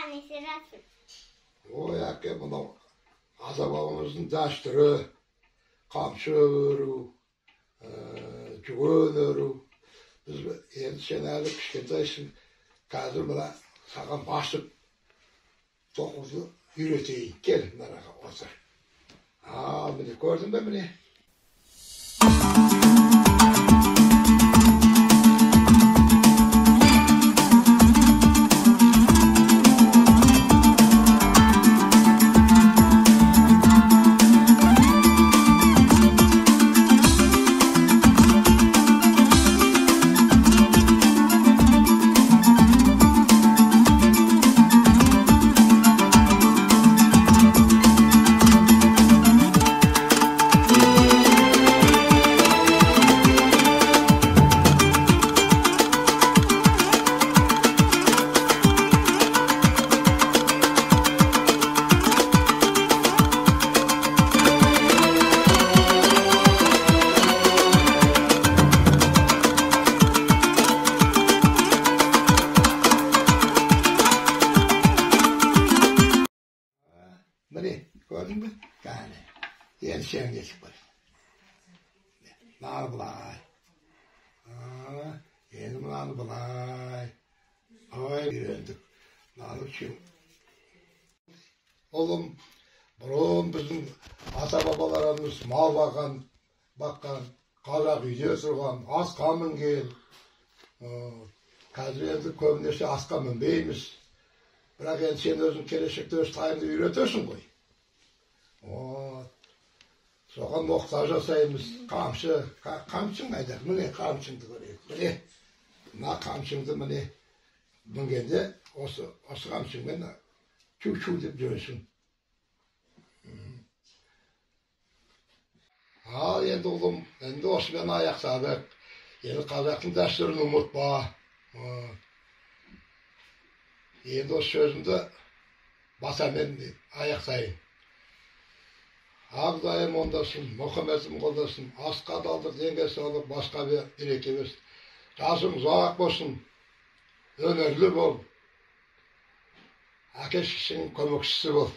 tanesi nasıl? O yakke bunu azabamızın daştırı, kamçı örü, cügün örü. Biz endi senalik kişkentayşın kazır bana sağam başlık dokuzu yürüteyik. Gel naraka otur. Beni gördün mü beni? Beni gördün mü? Yani yeni şeyin geçip var. Nağlı bulay. Yeni nağlı bulay. Ay öğrendik. Nağlı kim? Oğlum, burun bizim ata babalarımız mal bakkan, kazak үйде тұрған, асқа мінген. Қазір енді көбінесе асқа мінбейміз. Бірақ енді сен өзің келешекте өз тайыңды үйретесің ғой. Соған мұқтаж жасаймыз. Қамшың қайда? Міне қамшыңды көрейік. Міне, мына қамшыңды міне мінгенде осы қамшыңмен чу-чу деп жүресің. Енді ұлым, енді осымен аяқтадық. Енді қазақтың дәстүрін ұмытпа. Енді осы сөзімді басамен аяқтайын. Ағдайым ондасын, Мұхаммедім қолдасын, асқа далдық, денге саулық, басқа береке емес. Жасың ұзақ болсын, өнерлі бол. Әке-шешеңнің көмекшісі бол.